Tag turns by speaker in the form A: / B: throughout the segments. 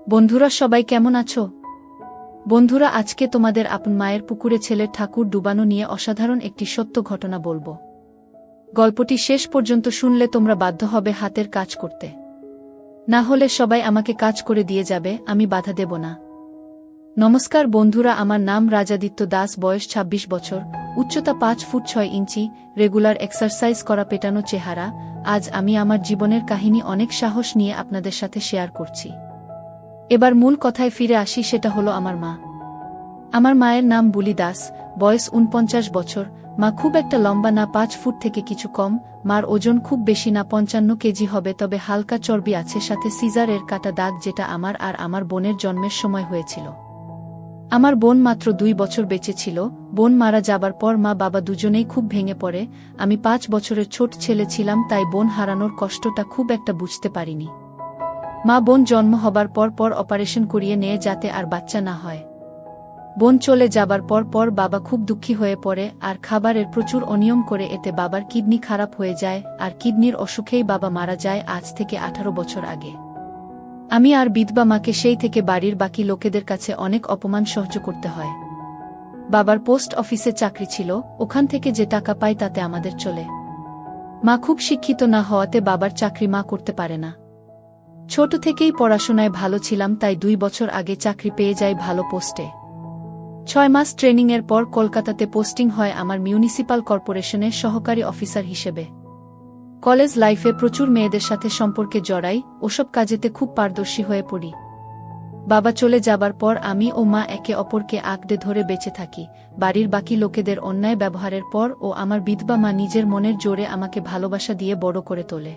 A: বন্ধুরা সবাই কেমন আছো? বন্ধুরা আজকে তোমাদের আপন মায়ের পুকুরে ছেলের ঠাকুর ডুবানো নিয়ে অসাধারণ একটি সত্য ঘটনা বলবো। গল্পটি শেষ পর্যন্ত শুনলে তোমরা বাধ্য হবে হাতের কাজ করতে। না হলে সবাই আমাকে কাজ করে দিয়ে যাবে, আমি বাধা দেব না। নমস্কার বন্ধুরা, আমার নাম রাজাদিত্য দাস, বয়স ২৬ বছর, উচ্চতা ৫ ফুট ৬ ইঞ্চি, রেগুলার এক্সারসাইজ করা পেটানো চেহারা। আজ আমি আমার জীবনের কাহিনী অনেক সাহস নিয়ে আপনাদের সাথে শেয়ার করছি। এবার মূল কথায় ফিরে আসি, সেটা হলো আমার মা। আমার মায়ের নাম বুলি দাস, বয়স ৪৯ বছর। মা খুব একটা লম্বা না, ৫ ফুট থেকে কিছু কম। মার ওজন খুব বেশি না, ৫৫ কেজি হবে, তবে হালকা চর্বি আছে, সাথে সিজার এর কাটা দাগ, যেটা আমার আর আমার বোনের জন্মের সময় হয়েছিল। আমার বোন মাত্র ২ বছর বেঁচে ছিল। বোন মারা যাবার পর মা বাবা দুজনেই খুব ভেঙে পড়ে। আমি ৫ বছরের ছোট ছেলে ছিলাম, তাই বোন হারানোর কষ্টটা খুব একটা বুঝতে পারিনি। মা বোন জন্ম হবার পর অপারেশন করিয়ে নেয় যাতে আর বাচ্চা না হয়। বোন চলে যাবার পর বাবা খুব দুঃখী হয়ে পড়ে আর খাবারের প্রচুর অনিয়ম করে, এতে বাবার কিডনি খারাপ হয়ে যায়, আর কিডনির অসুখেই বাবা মারা যায় আজ থেকে ১৮ বছর আগে। আমি আর বিধবা মাকে সেই থেকে বাড়ির বাকি লোকেদের কাছে অনেক অপমান সহ্য করতে হয়। বাবার পোস্ট অফিসে চাকরি ছিল, ওখান থেকে যে টাকা পায় তাতে আমাদের চলে। মা খুব শিক্ষিত না হওয়াতে বাবার চাকরি মা করতে পারে না। ছোট থেকেই পড়াশোনায় ভালো ছিলাম, তাই ২ বছর আগে চাকরি পেয়ে যাই ভালো পোস্টে। ৬ মাস ট্রেনিংয়ের পর কলকাতাতে পোস্টিং হয় আমার মিউনিসিপাল কর্পোরেশনের সহকারী অফিসার হিসেবে। কলেজ লাইফে প্রচুর মেয়েদের সাথে সম্পর্কে জড়াই, ওসব কাজেতে খুব পারদর্শী হয়ে পড়ি। বাবা চলে যাবার পর আমি ও মা একে অপরকে আঁকড়ে ধরে বেঁচে থাকি। বাড়ির বাকি লোকেদের অন্যায় ব্যবহারের পর ও আমার বিধবা মা নিজের মনের জোরে আমাকে ভালোবাসা দিয়ে বড় করে তোলে।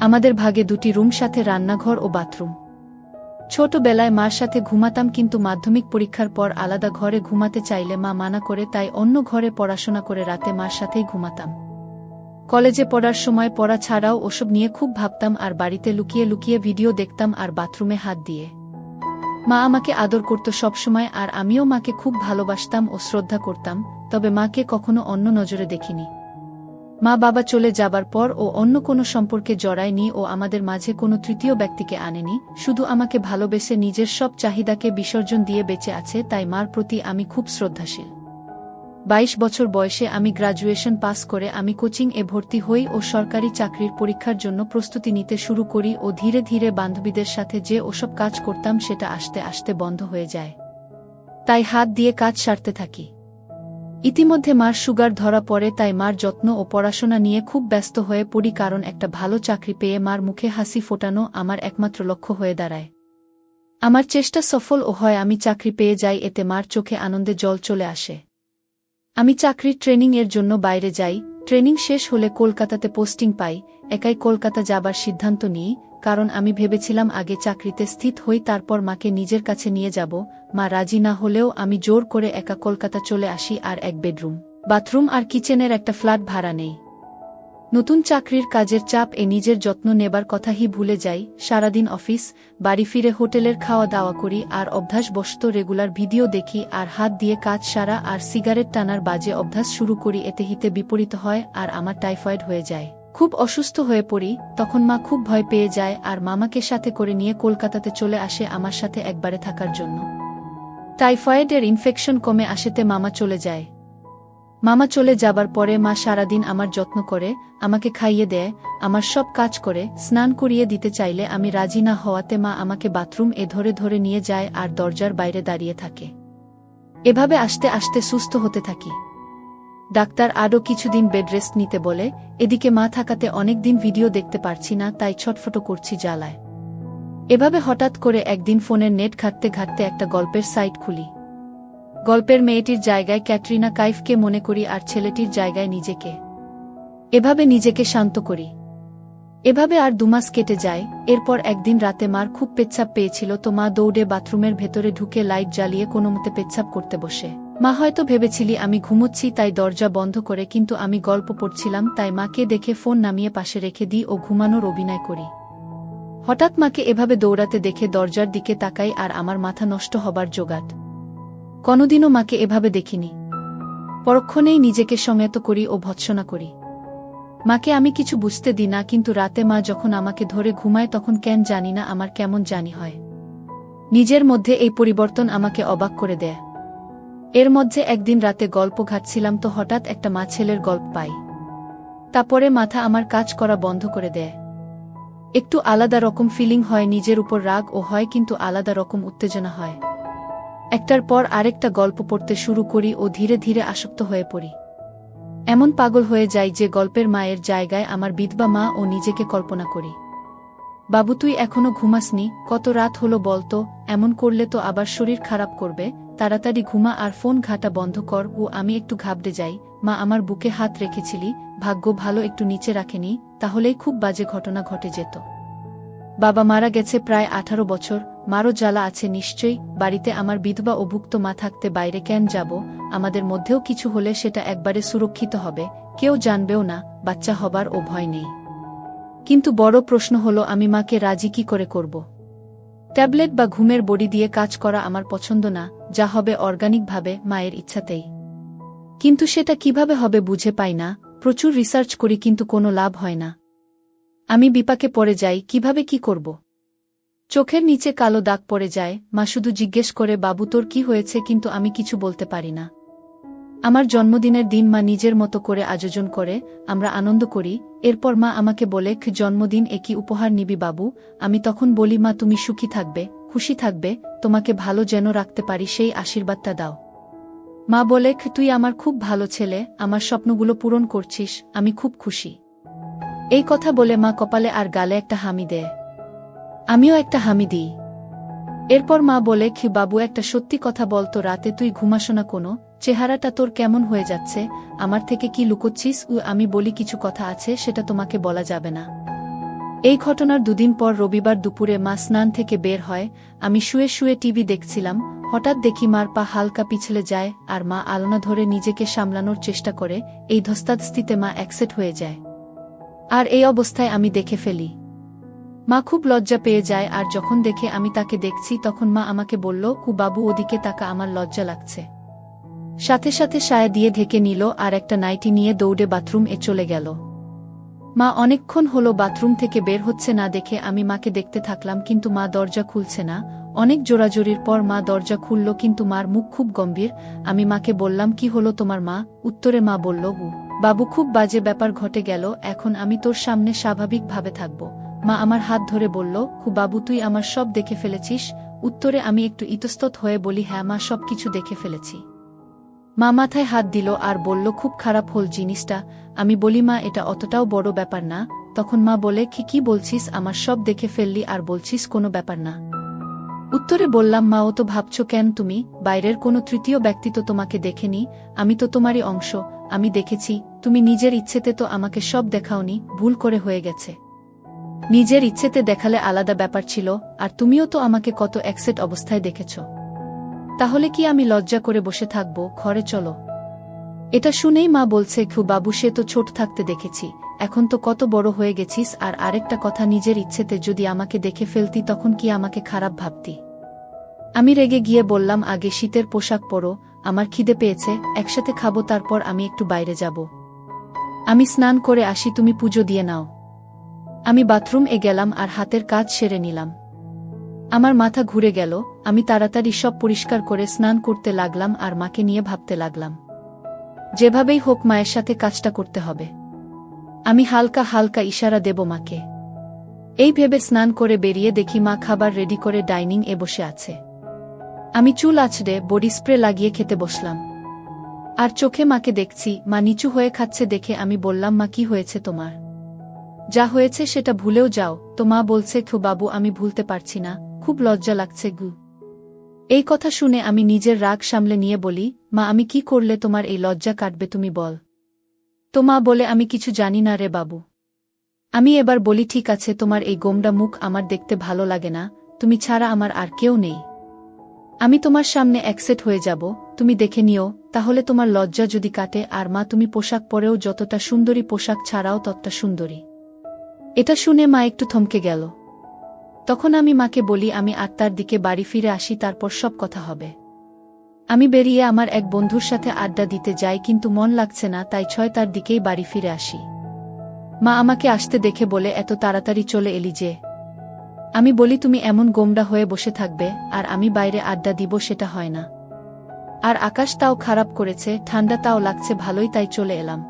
A: আমাদের ভাগে ২টি রুম, সাথে রান্নাঘর ও বাথরুম। ছোটবেলায় মার সাথে ঘুমাতাম, কিন্তু মাধ্যমিক পরীক্ষার পর আলাদা ঘরে ঘুমাতে চাইলে মা মানা করে, তাই অন্য ঘরে পড়াশোনা করে রাতে মার সাথেই ঘুমাতাম। কলেজে পড়ার সময় পড়া ছাড়াও ওসব নিয়ে খুব ভাবতাম, আর বাড়িতে লুকিয়ে লুকিয়ে ভিডিও দেখতাম আর বাথরুমে হাত দিয়ে। মা আমাকে আদর করত সবসময়, আর আমিও মাকে খুব ভালোবাসতাম ও শ্রদ্ধা করতাম, তবে মাকে কখনো অন্য নজরে দেখিনি। মা বাবা চলে যাবার পর ও অন্য কোনো সম্পর্কে জড়ায়নি ও আমাদের মাঝে কোনো তৃতীয় ব্যক্তিকে আনেনি, শুধু আমাকে ভালোবেসে নিজের সব চাহিদাকে বিসর্জন দিয়ে বেঁচে আছে, তাই মার প্রতি আমি খুব শ্রদ্ধাশীল। ২২ বছর বয়সে আমি গ্রাজুয়েশন পাস করে আমি কোচিং-এ ভর্তি হই ও সরকারি চাকরির পরীক্ষার জন্য প্রস্তুতি নিতে শুরু করি, ও ধীরে ধীরে বান্ধবীদের সাথে যে ওসব কাজ করতাম সেটা আস্তে আস্তে বন্ধ হয়ে যায়, তাই হাত দিয়ে কাজ সারতে থাকি। ইতিমধ্যে মার সুগার ধরা পড়ে, তাই মার যত্ন ও পড়াশোনা নিয়ে খুব ব্যস্ত হয়ে পড়ি, কারণ একটা ভালো চাকরি পেয়ে মার মুখে হাসি ফোটানো আমার একমাত্র লক্ষ্য হয়ে দাঁড়ায়। আমার চেষ্টা সফল ও হয়, আমি চাকরি পেয়ে যাই, এতে মার চোখে আনন্দে জল চলে আসে। আমি চাকরির ট্রেনিং-এর জন্য বাইরে যাই। ট্রেনিং শেষ হলে কলকাতাতে পোস্টিং পাই। একাই কলকাতা যাবার সিদ্ধান্ত নিই, কারণ আমি ভেবেছিলাম আগে চাকরিতে স্থিত হই, তারপর মাকে নিজের কাছে নিয়ে যাব। মা রাজি না হলেও আমি জোর করে একা কলকাতা চলে আসি, আর ১ বেডরুম, বাথরুম আর কিচেনের একটা ফ্ল্যাট ভাড়া নেই। নতুন চাকরির কাজের চাপ এ নিজের যত্ন নেবার কথাই ভুলে যাই। সারাদিন অফিস, বাড়ি ফিরে হোটেলের খাওয়া দাওয়া করি, আর অভ্যাসবশত রেগুলার ভিডিও দেখি আর হাত দিয়ে কাজ সারা আর সিগারেট টানার বাজে অভ্যাস শুরু করি। এতে হিতে বিপরীত হয় আর আমার টাইফয়েড হয়ে যায়, খুব অসুস্থ হয়ে পড়ি। তখন মা খুব ভয় পেয়ে যায় আর মামাকে সাথে করে নিয়ে কলকাতাতে চলে আসে আমার সাথে একবারে থাকার জন্য। টাইফয়েডের ইনফেকশন কমে আসেতে মামা চলে যায়। মামা চলে যাবার পরে মা সারাদিন আমার যত্ন করে, আমাকে খাইয়ে দেয়, আমার সব কাজ করে। স্নান করিয়ে দিতে চাইলে আমি রাজি না হওয়াতে মা আমাকে বাথরুম-এ ধরে ধরে নিয়ে যায় আর দরজার বাইরে দাঁড়িয়ে থাকে। এভাবে আস্তে আস্তে সুস্থ হতে থাকি। ডাক্তার আরও কিছুদিন বেড রেস্ট নিতে বলে। এদিকে মা থাকাতে অনেকদিন ভিডিও দেখতে পারছি না, তাই ছটফট করছি জ্বালায়। এভাবে হঠাৎ করে একদিন ফোনের নেট ঘাঁটতে ঘাঁটতে একটা গল্পের সাইট খুলি। গল্পের মেয়েটির জায়গায় ক্যাটরিনা কাইফকে মনে করি আর ছেলেটির জায়গায় নিজেকে। এভাবে নিজেকে শান্ত করি। এভাবে আর ২ মাস কেটে যায়। এরপর একদিন রাতে মার খুব পেচ্ছাপ পেয়েছিল, তো মা দৌড়ে বাথরুমের ভেতরে ঢুকে লাইট জ্বালিয়ে কোনোমতে পেচ্ছাপ করতে বসে। মা হয়তো ভেবেছিলি আমি ঘুমোচ্ছি, তাই দরজা বন্ধ করে, কিন্তু আমি গল্প পড়ছিলাম, তাই মাকে দেখে ফোন নামিয়ে পাশে রেখে দিই ও ঘুমানোর অভিনয় করি। হঠাৎ মাকে এভাবে দৌড়াতে দেখে দরজার দিকে তাকাই আর আমার মাথা নষ্ট হবার জোগাড়। কোনোদিনও মাকে এভাবে দেখিনি। পরক্ষণেই নিজেকে সংযত করি ও ভৎসনা করি। মাকে আমি কিছু বুঝতে দিই না, কিন্তু রাতে মা যখন আমাকে ধরে ঘুমায় তখন কেন জানি না আমার কেমন জানি হয়। নিজের মধ্যে এই পরিবর্তন আমাকে অবাক করে দেয়। এর মধ্যে একদিন রাতে গল্প ঘাটছিলাম তো হঠাৎ একটা মা ছেলের গল্প পাই। তারপরে মাথা আমার কাজ করা বন্ধ করে দেয়। একটু আলাদা রকম ফিলিং হয়, নিজের উপর রাগ ও হয়, কিন্তু আলাদা রকম উত্তেজনা হয়। একটার পর আরেকটা গল্প পড়তে শুরু করি ও ধীরে ধীরে আসক্ত হয়ে পড়ি। এমন পাগল হয়ে যাই যে গল্পের মায়ের জায়গায় আমার বিধবা মা ও নিজেকে কল্পনা করি। বাবু, তুই এখনো ঘুমাসনি? কত রাত হলো বলতো? এমন করলে তো আবার শরীর খারাপ করবে। তাড়াতাড়ি ঘুমা আর ফোন ঘাটা বন্ধ কর। ও আমি একটু ঘাবড়ে যাই। মা আমার বুকে হাত রেখেছিলি, ভাগ্য ভালো একটু নিচে রাখেনি, তাহলেই খুব বাজে ঘটনা ঘটে যেত। বাবা মারা গেছে প্রায় 18 বছর, মারও জ্বালা আছে নিশ্চয়ই। বাড়িতে আমার বিধবা ও ভুক্ত মা থাকতে বাইরে কেন যাব? আমাদের মধ্যেও কিছু হলে সেটা একবারে সুরক্ষিত হবে, কেউ জানবেও না, বাচ্চা হবার ও ভয় নেই। কিন্তু বড় প্রশ্ন হলো, আমি মাকে রাজি কি করে করব? ট্যাবলেট বা ঘুমের বড়ি দিয়ে কাজ করা আমার পছন্দ না, যা হবে অর্গানিকভাবে, মায়ের ইচ্ছাতেই। কিন্তু সেটা কিভাবে হবে বুঝে পাই না। প্রচুর রিসার্চ করি কিন্তু কোনো লাভ হয় না। আমি বিপাকে পড়ে যাই, কিভাবে কি করব? চোখের নিচে কালো দাগ পড়ে যায়। মা শুধু জিজ্ঞেস করে, বাবু তোর কি হয়েছে? কিন্তু আমি কিছু বলতে পারি না। আমার জন্মদিনের দিন মা নিজের মতো করে আয়োজন করে, আমরা আনন্দ করি। এরপর মা আমাকে বলে, জন্মদিন এ কি উপহার নিবি বাবু? আমি তখন বলি, মা তুমি সুখী থাকবে, খুশি থাকবে, তোমাকে ভালো যেন রাখতে পারি সেই আশীর্বাদটা দাও। মা বলে, তুই আমার খুব ভালো ছেলে, আমার স্বপ্নগুলো পূরণ করছিস, আমি খুব খুশি। এই কথা বলে মা কপালে আর গালে একটা হামি দেয়। আমিও একটা হামি দিই। এরপর মা বলে, বাবু একটা সত্যি কথা বলতো, রাতে তুই ঘুমাস না কোনো? চেহারাটা তোর কেমন হয়ে যাচ্ছে, আমার থেকে কি লুকোচ্ছিস? আমি বলি, কিছু কথা আছে, সেটা তোমাকে বলা যাবে না। এই ঘটনার দুদিন পর রবিবার দুপুরে মা স্নান থেকে বের হয়। আমি শুয়ে শুয়ে টিভি দেখছিলাম, হঠাৎ দেখি মার পা হালকা পিছলে যায় আর মা আলনা ধরে নিজেকে সামলানোর চেষ্টা করে। এই ধস্তাধস্তিতে মা অ্যাকসেট হয়ে যায়, আর এই অবস্থায় আমি দেখে ফেলি। মা খুব লজ্জা পেয়ে যায়, আর যখন দেখে আমি তাকে দেখছি তখন মা আমাকে বলল, বাবু ওদিকে তাকা, আমার লজ্জা লাগছে। সাথে সাথে সায়া দিয়ে ঢেকে নিল আর একটা নাইটি নিয়ে দৌড়ে বাথরুম এ চলে গেল। মা অনেকক্ষণ হলো বাথরুম থেকে বের হচ্ছে না দেখে আমি মাকে দেখতে থাকলাম, কিন্তু মা দরজা খুলছে না। অনেক জোরাজোরির পর মা দরজা খুলল, কিন্তু মার মুখ খুব গম্ভীর। আমি মাকে বললাম, কি হলো তোমার মা? উত্তরে মা বলল, বাবু খুব বাজে ব্যাপার ঘটে গেল, এখন আমি তোর সামনে স্বাভাবিকভাবে থাকব। মা আমার হাত ধরে বলল, বাবু তুই আমার সব দেখে ফেলেছিস? উত্তরে আমি একটু ইতস্তত হয়ে বলি, হ্যাঁ মা, সব কিছু দেখে ফেলেছি। মা মাথায় হাত দিল আর বলল, খুব খারাপ হল জিনিসটা। আমি বলি, মা এটা অতটাও বড় ব্যাপার না। তখন মা বলে, কি বলছিস? আমার সব দেখে ফেললি আর বলছিস কোনো ব্যাপার না? উত্তরে বললাম, মা ও তো ভাবছ কেন তুমি? বাইরের কোনো তৃতীয় ব্যক্তি তো তোমাকে দেখেনি, আমি তো তোমারই অংশ, আমি দেখেছি। তুমি নিজের ইচ্ছেতে তো আমাকে সব দেখাওনি, ভুল করে হয়ে গেছে। নিজের ইচ্ছেতে দেখালে আলাদা ব্যাপার ছিল, আর তুমিও তো আমাকে কত অ্যাকসেট অবস্থায় দেখেছ। তাহলে কি আমি লজ্জা করে বসে থাকব? ঘরে চলো। এটা শুনেই মা বলছে, বাবু সে তো ছোট থাকতে দেখেছি, এখন তো কত বড় হয়ে গেছিস। আর আরেকটা কথা, নিজের ইচ্ছেতে যদি আমাকে দেখে ফেলতি তখন কি আমাকে খারাপ ভাবতি? আমি রেগে গিয়ে বললাম, আগে শীতের পোশাক পরো, আমার খিদে পেয়েছে, একসাথে খাবো, তারপর আমি একটু বাইরে যাব। আমি স্নান করে আসি, তুমি পুজো দিয়ে নাও। আমি বাথরুম এ গেলাম আর হাতের কাজ সেরে নিলাম। আমার মাথা ঘুরে গেল। আমি তাড়াতাড়ি সব পরিষ্কার করে স্নান করতে লাগলাম আর মাকে নিয়ে ভাবতে লাগলাম, যেভাবেই হোক মায়ের সাথে কাজটা করতে হবে। আমি হালকা হালকা ইশারা দেব মাকে। এই ভেবে স্নান করে বেরিয়ে দেখি মা খাবার রেডি করে ডাইনিং এ বসে আছে। আমি চুল আঁচড়ে বডি স্প্রে লাগিয়ে খেতে বসলাম, আর চোখে মাকে দেখছি। মা নিচু হয়ে খাচ্ছে দেখে আমি বললাম, মা কি হয়েছে তোমার? যা হয়েছে সেটা ভুলেও যাও। তো মা বলছে, বাবু আমি ভুলতে পারছি না, খুব লজ্জা লাগছে গু। এই কথা শুনে আমি নিজের রাগ সামলে নিয়ে বলি, মা আমি কি করলে তোমার এই লজ্জা কাটবে তুমি বল। তো মা বলে, আমি কিছু জানি না রে বাবু। আমি এবার বলি, ঠিক আছে, তোমার এই গোমড়া মুখ আমার দেখতে ভালো লাগে না, তুমি ছাড়া আমার আর কেউ নেই। আমি তোমার সামনে অ্যাকসেপ্ট হয়ে যাব, তুমি দেখে নিও, তাহলে তোমার লজ্জা যদি কাটে। আর মা তুমি পোশাক পরেও যতটা সুন্দরী, পোশাক ছাড়াও ততটা সুন্দরী। এটা শুনে মা একটু থমকে গেল। তখন আমি মাকে বলি, আমি 8টার দিকে বাড়ি ফিরে আসি, তারপর সব কথা হবে। আমি বেরিয়ে আমার এক বন্ধুর সাথে আড্ডা দিতে যাই, কিন্তু মন লাগছে না, তাই 6টার দিকেই বাড়ি ফিরে আসি। মা আমাকে আসতে দেখে বলে, এত তাড়াতাড়ি চলে এলি যে? আমি বলি তুমি এমন গোমড়া হয়ে বসে থাকবে আর আমি বাইরে আড্ডা দিব সেটা হয় না। আর আকাশ তাও খারাপ করেছে, ঠান্ডা তাও লাগছে ভালোই, তাই চলে এলাম।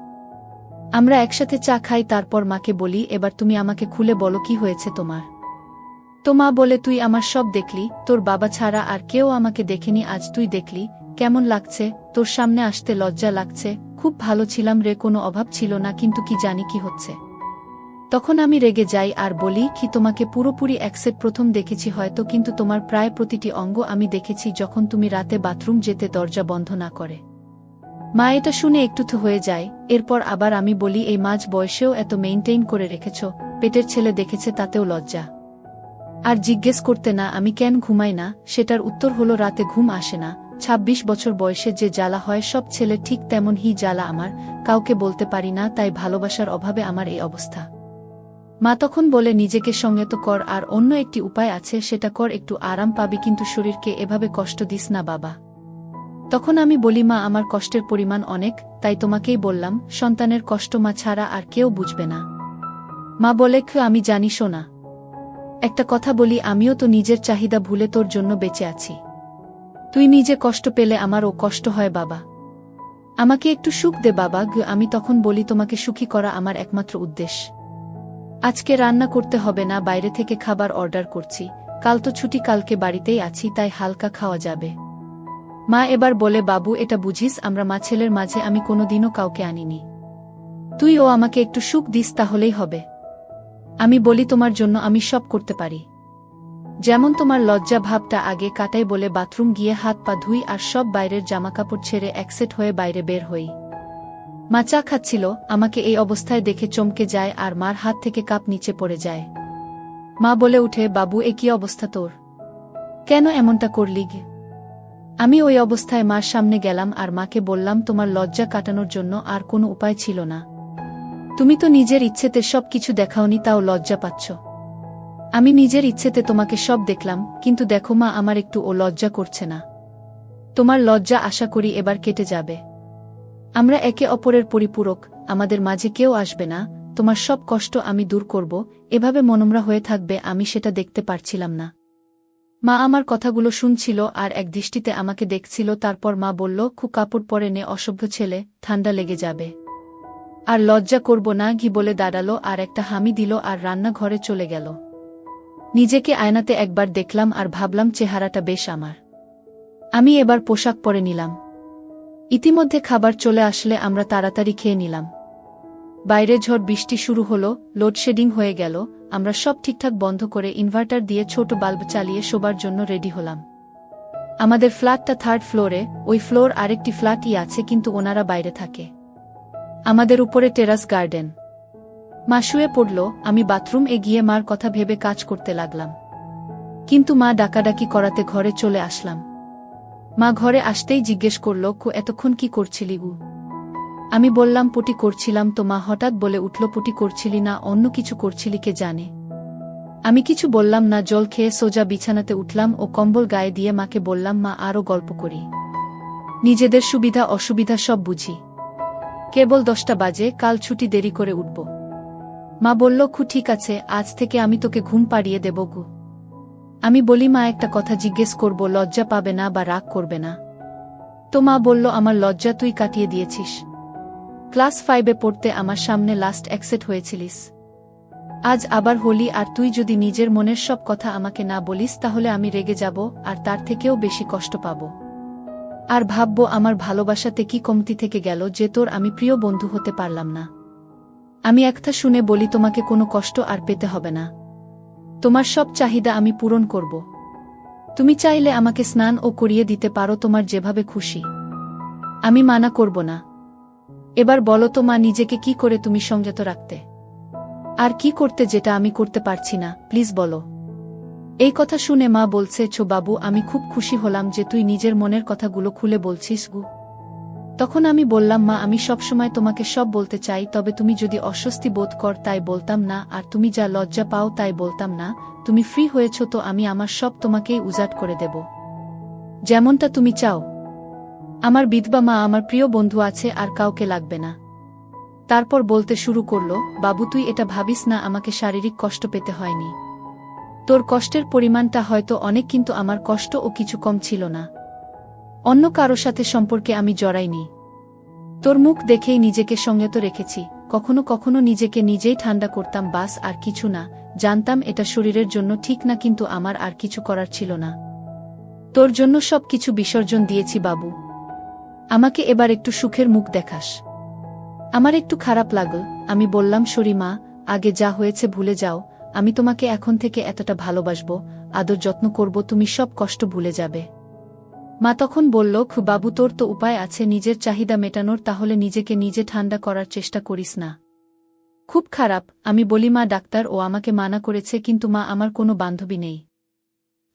A: আমরা একসাথে চা খাই, তারপর মাকে বলি এবার তুমি আমাকে খুলে বলো কি হয়েছে তোমার। তো মা বলে তুই আমার সব দেখলি, তোর বাবা ছাড়া আর কেউ আমাকে দেখেনি, আজ তুই দেখলি, কেমন লাগছে, তোর সামনে আসতে লজ্জা লাগছে, খুব ভালো ছিলাম রে, কোনো অভাব ছিল না, কিন্তু কি জানি কি হচ্ছে। তখন আমি রেগে যাই আর বলি কি তোমাকে পুরোপুরি একসেট প্রথম দেখেছি হয়তো, কিন্তু তোমার প্রায় প্রতিটি অঙ্গ আমি দেখেছি যখন তুমি রাতে বাথরুম যেতে দরজা বন্ধ না করে। মা এটা শুনে একটু থ হয়ে যায়। এরপর আবার আমি বলি এই মাঝ বয়সেও এত মেইনটেইন করে রেখেছ, পেটের ছেলে দেখেছে তাতেও লজ্জা। আর জিজ্ঞেস করতে না আমি কেন ঘুমাই না, সেটার উত্তর হলো রাতে ঘুম আসে না। ২৬ বছর বয়সে যে জ্বালা হয় সব ছেলে ঠিক তেমন হি জ্বালা আমার, কাউকে বলতে পারি না, তাই ভালোবাসার অভাবে আমার এই অবস্থা। মা তখন বলে নিজেকে সংযত কর, আর অন্য একটি উপায় আছে সেটা কর, একটু আরাম পাবি, কিন্তু শরীরকে এভাবে কষ্ট দিস না বাবা। তখন আমি বলি মা আমার কষ্টের পরিমাণ অনেক, তাই তোমাকেই বললাম, সন্তানের কষ্ট মা ছাড়া আর কেউ বুঝবে না। মা বলে আমি জানি শোনা, একটা কথা বলি, আমিও তো নিজের চাহিদা ভুলে তোর জন্য বেঁচে আছি। তুই নিজে কষ্ট পেলে আমারও কষ্ট হয় বাবা, আমাকে একটু সুখ দে বাবা। আমি তখন বলি তোমাকে সুখী করা আমার একমাত্র উদ্দেশ্য। আজকে রান্না করতে হবে না, বাইরে থেকে খাবার অর্ডার করছি, কাল তো ছুটি, কালকে বাড়িতেই আছি, তাই হালকা খাওয়া যাবে। মা এবার বলে বাবু এটা বুঝিস আমরা মা ছেলের মাঝে আমি কোনোদিনও কাউকে আনিনি, তুইও আমাকে একটু সুখ দিস তাহলেই হবে। আমি বলি তোমার জন্য আমি সব করতে পারি, যেমন তোমার লজ্জা ভাবটা আগে কাটাই বলে বাথরুম গিয়ে হাত পা ধুই আর সব বাইরের জামাকাপড় ছেড়ে একসেট হয়ে বাইরে বের হই। মা চা খাচ্ছিল, আমাকে এই অবস্থায় দেখে চমকে যায় আর মার হাত থেকে কাপ নিচে পড়ে যায়। মা বলে উঠে বাবু এ কি অবস্থা তোর, কেন এমনটা করলি? আমি ওই অবস্থায় মার সামনে গেলাম আর মাকে বললাম তোমার লজ্জা কাটানোর জন্য আর কোনো উপায় ছিল না, তুমি তো নিজের ইচ্ছেতে সব কিছু দেখাওনি, তাও লজ্জা পাচ্ছ। আমি নিজের ইচ্ছেতে তোমাকে সব দেখলাম, কিন্তু দেখো মা আমার একটু ও লজ্জা করছে না। তোমার লজ্জা আশা করি এবার কেটে যাবে, আমরা একে অপরের পরিপূরক, আমাদের মাঝে কেউ আসবে না, তোমার সব কষ্ট আমি দূর করব, এভাবে মনমরা হয়ে থাকবে আমি সেটা দেখতে পারছিলাম না। মা আমার কথাগুলো শুনছিল আর এক দৃষ্টিতে আমাকে দেখছিল, তারপর মা বলল খুব কাপড় পরে নে, অসভ্য ছেলে, ঠান্ডা লেগে যাবে। আর লজ্জা করব না ঘি বলে দাঁড়ালো আর একটা হামি দিল আর রান্নাঘরে চলে গেল। নিজেকে আয়নাতে একবার দেখলাম আর ভাবলাম চেহারাটা বেশ আমার। আমি এবার পোশাক পরে নিলাম। ইতিমধ্যে খাবার চলে আসলে আমরা তাড়াতাড়ি খেয়ে নিলাম। বাইরে ঝড় বৃষ্টি শুরু হলো, লোডশেডিং হয়ে গেল, আমরা সব ঠিকঠাক বন্ধ করে ইনভার্টার দিয়ে ছোট বাল্ব চালিয়ে শোবার জন্য রেডি হলাম। আমাদের ফ্ল্যাটটা 3rd ফ্লোরে, ওই ফ্লোর আরেকটি ফ্ল্যাটই আছে, কিন্তু ওনারা বাইরে থাকে। আমাদের উপরে টেরাস গার্ডেন। মা শুয়ে পড়ল, আমি বাথরুম গিয়ে মার কথা ভেবে কাজ করতে লাগলাম, কিন্তু মা ডাকাডাকি করাতে ঘরে চলে আসলাম। মা ঘরে আসতেই জিজ্ঞেস করল এতক্ষণ কি করছিলি গু? আমি বললাম পটি করছিলাম। তো মা হঠাৎ বলে উঠল পটি করছিলি না অন্য কিছু করছিলি কে জানে। আমি কিছু বললাম না, জল খেয়ে সোজা বিছানাতে উঠলাম ও কম্বল গায়ে দিয়ে মাকে বললাম মা আরও গল্প করি, নিজেদের সুবিধা অসুবিধা সব বুঝি, কেবল 10টা বাজে, কাল ছুটি, দেরি করে উঠব। মা বলল ঠিক আছে, আজ থেকে আমি তোকে ঘুম পাড়িয়ে দেব গু। আমি বলি মা একটা কথা জিজ্ঞেস করব, লজ্জা পাবে না বা রাগ করবে না? তো মা বলল আমার লজ্জা তুই কাটিয়ে দিয়েছিস, ক্লাস 5-এ পড়তে আমার সামনে লাস্ট অ্যাকসেপ্ট হয়েছিলিস, আজ আবার হলি, আর তুই যদি নিজের মনের সব কথা আমাকে না বলিস তাহলে আমি রেগে যাব আর তার থেকেও বেশি কষ্ট পাব, আর ভাবব আমার ভালোবাসাতে কি কমতি থেকে গেল যে তোর আমি প্রিয় বন্ধু হতে পারলাম না। আমি একটা শুনে বলি তোমাকে কোনো কষ্ট আর পেতে হবে না, তোমার সব চাহিদা আমি পূরণ করব, তুমি চাইলে আমাকে স্নান ও করিয়ে দিতে পারো তোমার যেভাবে খুশি, আমি মানা করব না। এবার বলো তো মা নিজেকে কি করে তুমি সংযত রাখতে, আর কি করতে যেটা আমি করতে পারছি না, প্লিজ বলো। এই কথা শুনে মা বলছে বাবু আমি খুব খুশি হলাম যে তুই নিজের মনের কথাগুলো খুলে বলছিস গু। তখন আমি বললাম মা আমি সবসময় তোমাকে সব বলতে চাই, তবে তুমি যদি অস্বস্তি বোধ কর তাই বলতাম না, আর তুমি যা লজ্জা পাও তাই বলতাম না, তুমি ফ্রি হয়েছ তো আমি আমার সব তোমাকেই উজাট করে দেব, যেমনটা তুমি চাও। আমার বিধবা মা, আমার প্রিয় বন্ধু আছে, আর কাউকে লাগবে না। তারপর বলতে শুরু করলো বাবু তুই এটা ভাবিস না আমাকে শারীরিক কষ্ট পেতে হয়নি, তোর কষ্টের পরিমাণটা হয়তো অনেক, কিন্তু আমার কষ্ট ও কিছু কম ছিল না। অন্য কারো সাথে সম্পর্কে আমি জড়াইনি। তোর মুখ দেখেই নিজেকে সংযত রেখেছি। কখনো কখনো নিজেকে নিজেই ঠান্ডা করতাম, বাস আর কিছু না। জানতাম এটা শরীরের জন্য ঠিক না, কিন্তু আমার আর কিছু করার ছিল না। তোর জন্য সব কিছু বিসর্জন দিয়েছি বাবু। আমাকে এবার একটু সুখের মুখ দেখাস। আমার একটু খারাপ লাগল। আমি বললাম, সরি মা, আগে যা হয়েছে ভুলে যাও। আমি তোমাকে এখন থেকে এতটা ভালোবাসবো, আদর যত্ন করব, তুমি সব কষ্ট ভুলে যাবে। মা তখন বলল, বাবু তোর তো উপায় আছে নিজের চাহিদা মেটানোর, তাহলে নিজেকে নিজে ঠান্ডা করার চেষ্টা করিস না। খুব খারাপ। আমি বলি, মা ডাক্তার ও আমাকে মানা করেছে, কিন্তু মা আমার কোনো বান্ধবী নেই।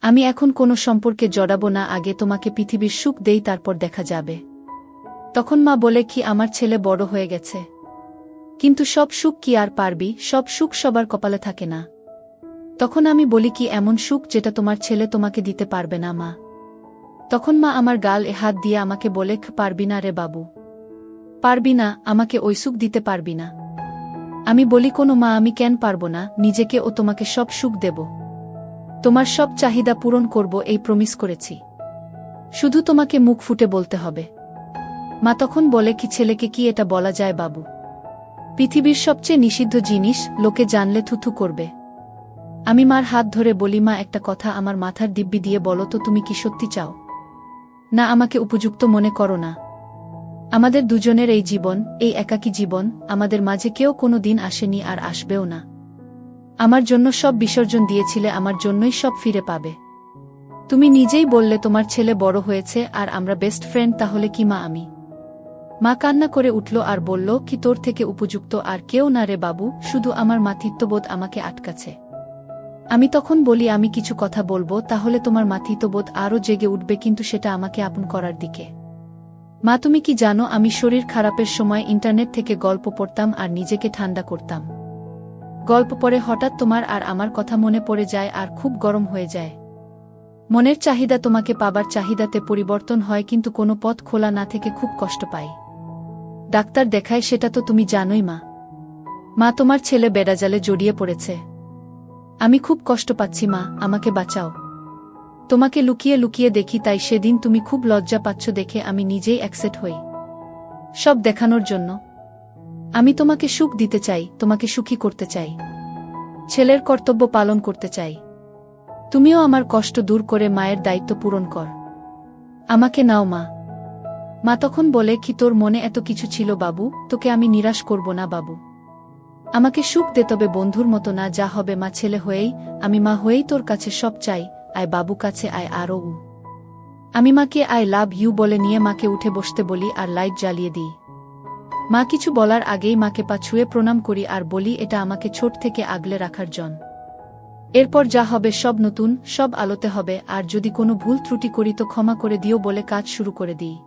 A: আমি এখন কোনো সম্পর্কে জড়াবো না, আগে তোমাকে পৃথিবীর সুখ দেই, তারপর দেখা যাবে। তখন মা বলে, কি আমার ছেলে বড় হয়ে গেছে, কিন্তু সব সুখ কি আর পারবি? সব সুখ সবার কপালে থাকে না। তখন আমি বলি, কি এমন সুখ যেটা তোমার ছেলে তোমাকে দিতে পারবে না মা? তখন মা আমার গালে হাত দিয়ে আমাকে বলে, পারবি না রে বাবু, পারবি না, আমাকে ওই সুখ দিতে পারবি না। আমি বলি, কোনো মা, আমি কেন পারবো না? নিজেকে ও তোমাকে সব সুখ দেব, তোমার সব চাহিদা পূরণ করব, এই প্রমিস করেছি। শুধু তোমাকে মুখ ফুটে বলতে হবে। মা তখন বলে, কি ছেলেকে কি এটা বলা যায় বাবু? পৃথিবীর সবচেয়ে নিষিদ্ধ জিনিস, লোকে জানলে থুথু করবে। আমি মার হাত ধরে বলি, মা একটা কথা আমার মাথার দিব্যি দিয়ে বলো তো, তুমি কি সত্যি চাও না আমাকে উপযুক্ত মনে করো না? আমাদের দুজনের এই জীবন, এই একাকী জীবন, আমাদের মাঝে কেউ কোনো দিন আসেনি আর আসবেও না। আমার জন্য সব বিসর্জন দিয়েছিলে, আমার জন্যই সব ফিরে পাবে। তুমি নিজেই বললে তোমার ছেলে বড় হয়েছে আর আমরা বেস্ট ফ্রেন্ড, তাহলে কি মা আমি? মা কান্না করে উঠল আর বলল, কি তোর থেকে উপযুক্ত আর কেউ না রে বাবু, শুধু আমার মাতৃত্ববোধ আমাকে আটকাছে। আমি তখন বলি, আমি কিছু কথা বলবো, তাহলে তোমার মাতৃত্ববোধ আরও জেগে উঠবে, কিন্তু সেটা আমাকে আপন করার দিকে। মা তুমি কি জানো, আমি শরীর খারাপের সময় ইন্টারনেট থেকে গল্প পড়তাম আর নিজেকে ঠান্ডা করতাম। গল্প পড়ে হঠাৎ তোমার আর আমার কথা মনে পড়ে যায় আর খুব গরম হয়ে যায়। মনের চাহিদা তোমাকে পাবার চাহিদাতে পরিবর্তন হয়, কিন্তু কোনো পথ খোলা না থেকে খুব কষ্ট পাই। ডাক্তার দেখায়, সেটা তো তুমি জানোই মা। মা তোমার ছেলে বেড়াজালে জড়িয়ে পড়েছে। আমি খুব কষ্ট পাচ্ছি মা, আমাকে বাঁচাও। তোমাকে লুকিয়ে লুকিয়ে দেখি, তাই সেদিন তুমি খুব লজ্জা পাচ্ছ দেখে আমি নিজেই অ্যাকসেপ্ট হই, সব দেখানোর জন্য। আমি তোমাকে সুখ দিতে চাই, তোমাকে সুখী করতে চাই, ছেলের কর্তব্য পালন করতে চাই। তুমিও আমার কষ্ট দূর করে মায়ের দায়িত্ব পূরণ কর। আমাকে নাও মা। মা তখন বলে, কি তোর মনে এত কিছু ছিল বাবু, তোকে আমি নিরাশ করব না বাবু। আমাকে সুখ দে, তবে বন্ধুর মতো না, যা হবে মা ছেলে হয়েই, আমি মা হয়েই তোর কাছে সব চাই। আয় বাবু কাছে আয় আরও। আমি মাকে আই লাভ ইউ বলে নিয়ে মাকে উঠে বসতে বলি আর লাইট জ্বালিয়ে দিই। মা কিছু বলার আগেই মাকে পা ছুঁয়ে প্রণাম করি আর বলি, এটা আমাকে ছোট থেকে আগলে রাখার জন। এরপর যা হবে সব নতুন, সব আলোতে হবে, আর যদি কোনো ভুল ত্রুটি করি তো ক্ষমা করে দিও বলে কাজ শুরু করে দিই।